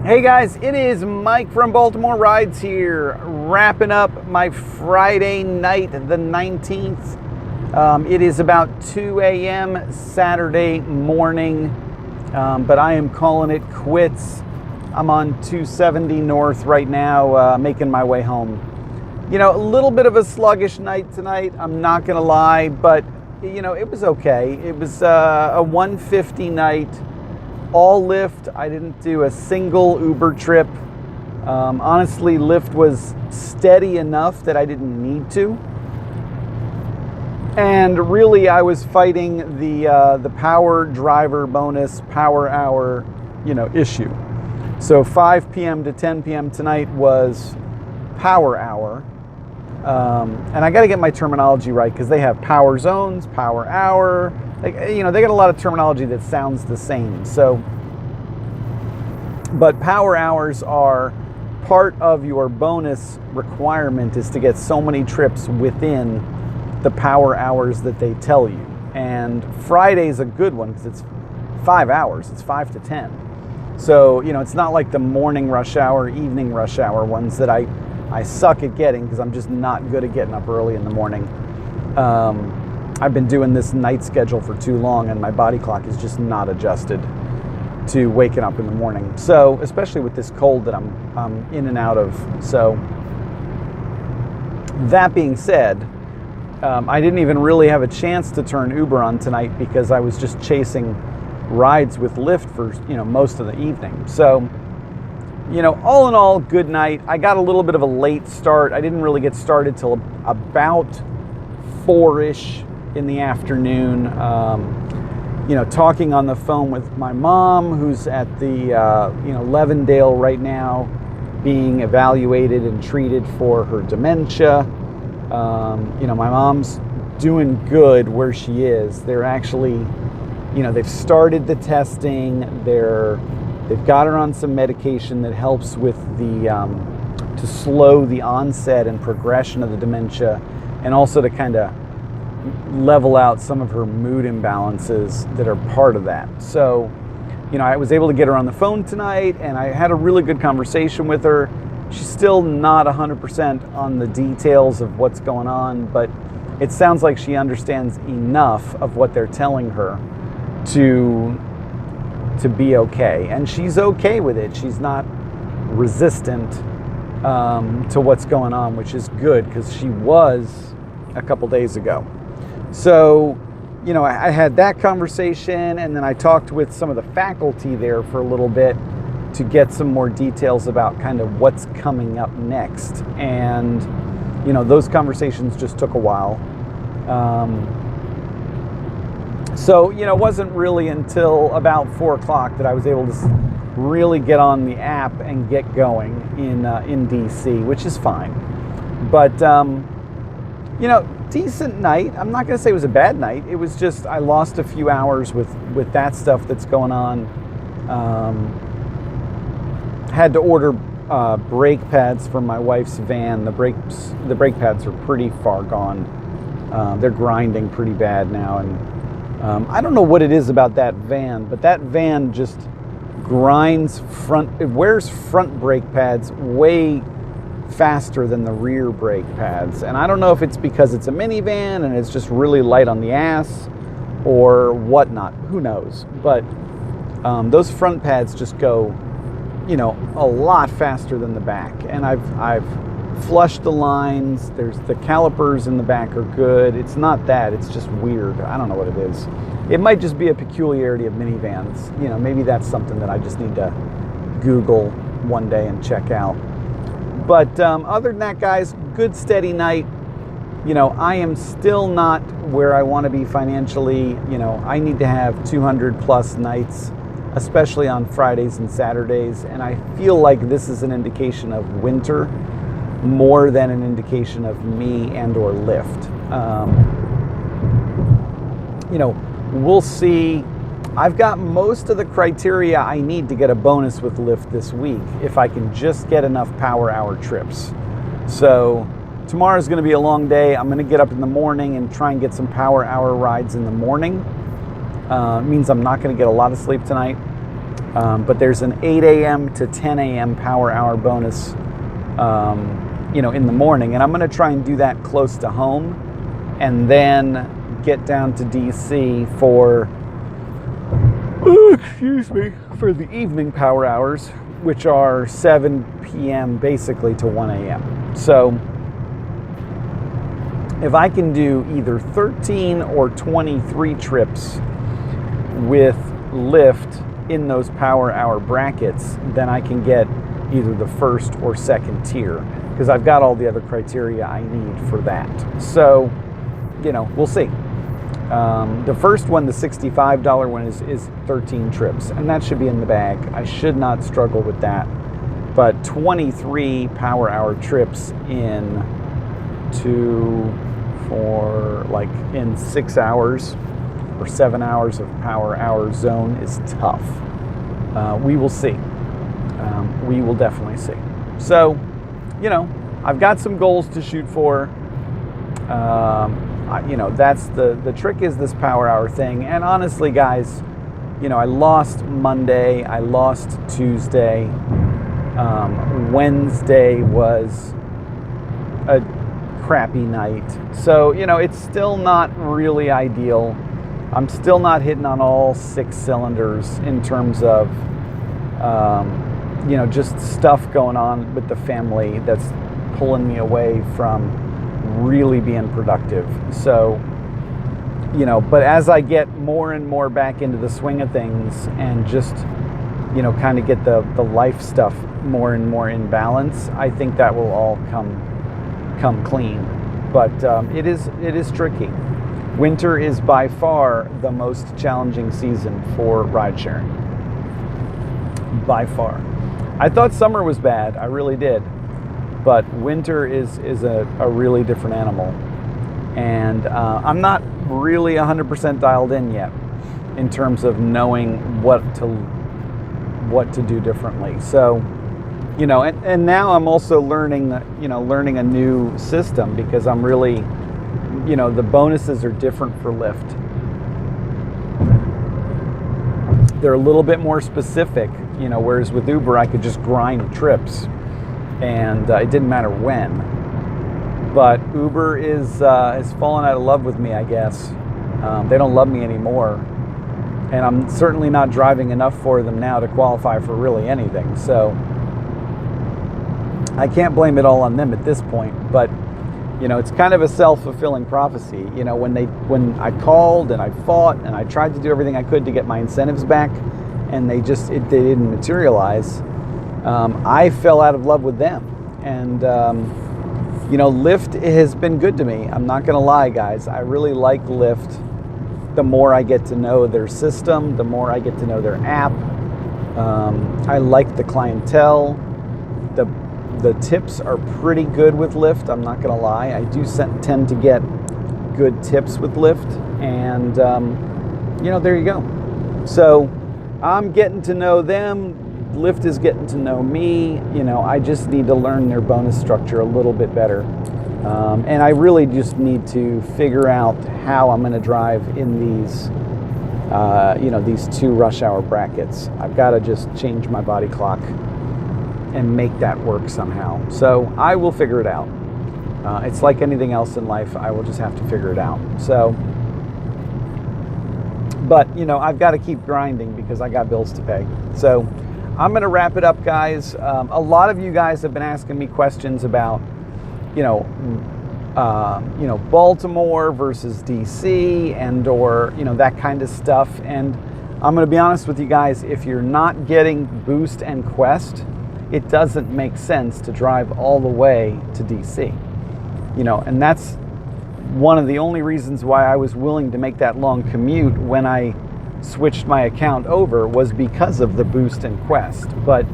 Hey guys, it is Mike from Baltimore Rides here, wrapping up my Friday night, the 19th. It is about 2 a.m. Saturday morning, but I am calling it quits. I'm on 270 North right now, making my way home. You know, a little bit of a sluggish night tonight, I'm not going to lie, but, you know, it was okay. It was a 150 night. All Lyft. I didn't do a single Uber trip. Honestly, Lyft was steady enough that I didn't need to. And really, I was fighting the power driver bonus power hour, issue. So 5 p.m. to 10 p.m. tonight was power hour. And I got to get my terminology right because they have power zones, power hour. They got a lot of terminology that sounds the same. So, but power hours are part of your bonus requirement is to get so many trips within the power hours that they tell you. And Friday's a good one because it's 5 hours. It's 5 to 10. So, it's not like the morning rush hour, evening rush hour ones that I suck at getting because I'm just not good at getting up early in the morning. I've been doing this night schedule for too long and my body clock is just not adjusted to waking up in the morning. So, especially with this cold that I'm in and out of. So, that being said, I didn't even really have a chance to turn Uber on tonight because I was just chasing rides with Lyft for, most of the evening. So, all in all, good night. I got a little bit of a late start. I didn't really get started till about 4-ish in the afternoon, talking on the phone with my mom, who's at the, Levendale right now, being evaluated and treated for her dementia. My mom's doing good where she is. They're actually, they've started the testing. They've got her on some medication that helps with to slow the onset and progression of the dementia, and also to kind of level out some of her mood imbalances that are part of that. So, I was able to get her on the phone tonight and I had a really good conversation with her. She's still not 100% on the details of what's going on, but it sounds like she understands enough of what they're telling her to be okay. And she's okay with it. She's not resistant to what's going on, which is good because she was a couple days ago. So, I had that conversation and then I talked with some of the faculty there for a little bit to get some more details about kind of what's coming up next. And, those conversations just took a while. So, it wasn't really until about 4 o'clock that I was able to really get on the app and get going in DC, which is fine. But, decent night. I'm not going to say it was a bad night. It was just I lost a few hours with that stuff that's going on. Had to order brake pads for my wife's van. The brake pads are pretty far gone. They're grinding pretty bad now, and I don't know what it is about that van, but that van just grinds it wears front brake pads way faster than the rear brake pads. And I don't know if it's because it's a minivan and it's just really light on the ass or whatnot. Who knows? But those front pads just go, a lot faster than the back. And I've flushed the lines. There's the calipers in the back are good. It's not that. It's just weird. I don't know what it is. It might just be a peculiarity of minivans. Maybe that's something that I just need to Google one day and check out. But other than that, guys, good steady night. I am still not where I want to be financially. I need to have 200 plus nights, especially on Fridays and Saturdays. And I feel like this is an indication of winter more than an indication of me and or Lyft. We'll see. I've got most of the criteria I need to get a bonus with Lyft this week if I can just get enough power hour trips. So tomorrow's going to be a long day. I'm going to get up in the morning and try and get some power hour rides in the morning. It means I'm not going to get a lot of sleep tonight. But there's an 8 a.m. to 10 a.m. power hour bonus, in the morning. And I'm going to try and do that close to home and then get down to DC for, for the evening power hours, which are 7 p.m. basically to 1 a.m. So if I can do either 13 or 23 trips with Lyft in those power hour brackets, then I can get either the first or second tier, because I've got all the other criteria I need for that. So, we'll see. The first one, the $65 one, is 13 trips, and that should be in the bag. I should not struggle with that. But 23 power hour trips in 6 hours or 7 hours of power hour zone is tough. We will see. We will definitely see. So, I've got some goals to shoot for. That's the trick, is this power hour thing. And honestly, guys, I lost Monday, I lost Tuesday. Wednesday was a crappy night. So, it's still not really ideal. I'm still not hitting on all 6 cylinders in terms of, just stuff going on with the family that's pulling me away from really being productive. So, but as I get more and more back into the swing of things and just, kind of get the life stuff more and more in balance, I think that will all come clean. But it is tricky. Winter is by far the most challenging season for ride sharing. By far. I thought summer was bad, I really did. But winter is a really different animal. And I'm not really 100% dialed in yet in terms of knowing what to do differently. So, and now I'm also learning a new system, because I'm really, the bonuses are different for Lyft. They're a little bit more specific, whereas with Uber I could just grind trips and it didn't matter when. But Uber has fallen out of love with me, I guess. They don't love me anymore, and I'm certainly not driving enough for them now to qualify for really anything. So I can't blame it all on them at this point. But it's kind of a self-fulfilling prophecy. When I called and I fought and I tried to do everything I could to get my incentives back, and they didn't materialize, I fell out of love with them. And Lyft has been good to me. I'm not gonna lie, guys. I really like Lyft. The more I get to know their system, the more I get to know their app. I like the clientele. The tips are pretty good with Lyft, I'm not gonna lie. I do tend to get good tips with Lyft, and there you go. So I'm getting to know them. Lyft is getting to know me. I just need to learn their bonus structure a little bit better. And I really just need to figure out how I'm going to drive in these, these 2 rush hour brackets. I've got to just change my body clock and make that work somehow. So I will figure it out. It's like anything else in life. I will just have to figure it out. So, but, I've got to keep grinding because I got bills to pay. So I'm going to wrap it up, guys. A lot of you guys have been asking me questions about, Baltimore versus DC or that kind of stuff. And I'm going to be honest with you guys, if you're not getting Boost and Quest, it doesn't make sense to drive all the way to DC. And that's one of the only reasons why I was willing to make that long commute when I switched my account over, was because of the Boost and Quest. But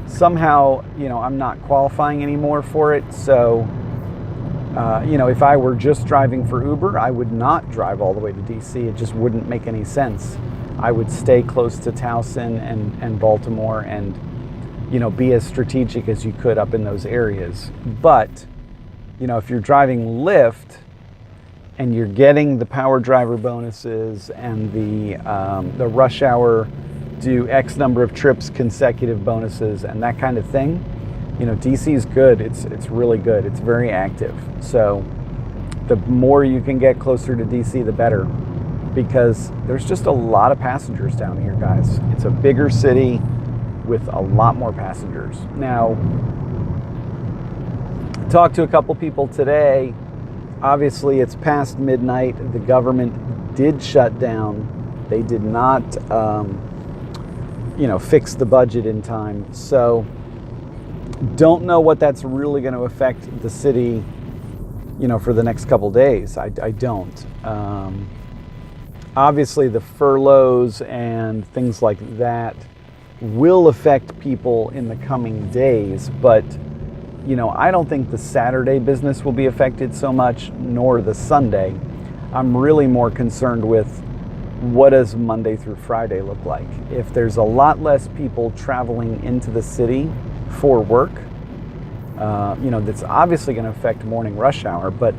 somehow, I'm not qualifying anymore for it. So, if I were just driving for Uber, I would not drive all the way to DC. It just wouldn't make any sense. I would stay close to Towson and Baltimore and, be as strategic as you could up in those areas. But, if you're driving Lyft and you're getting the power driver bonuses and the rush hour do X number of trips, consecutive bonuses, and that kind of thing, DC is good. It's really good. It's very active. So the more you can get closer to DC, the better, because there's just a lot of passengers down here, guys. It's a bigger city with a lot more passengers. Now, I talked to a couple people today. Obviously, it's past midnight. The government did shut down. They did not, fix the budget in time. So, don't know what that's really going to affect the city, for the next couple days. I don't. Obviously, the furloughs and things like that will affect people in the coming days, but I don't think the Saturday business will be affected so much, nor the Sunday. I'm really more concerned with what does Monday through Friday look like. If there's a lot less people traveling into the city for work, that's obviously going to affect morning rush hour, but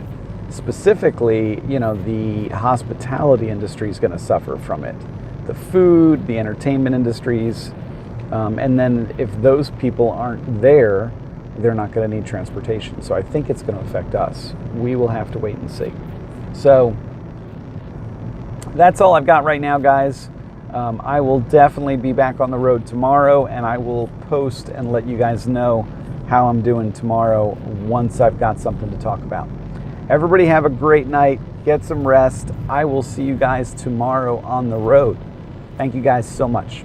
specifically, the hospitality industry is going to suffer from it. The food, the entertainment industries, and then if those people aren't there, they're not going to need transportation. So I think it's going to affect us. We will have to wait and see. So that's all I've got right now, guys. I will definitely be back on the road tomorrow, and I will post and let you guys know how I'm doing tomorrow once I've got something to talk about. Everybody have a great night. Get some rest. I will see you guys tomorrow on the road. Thank you guys so much.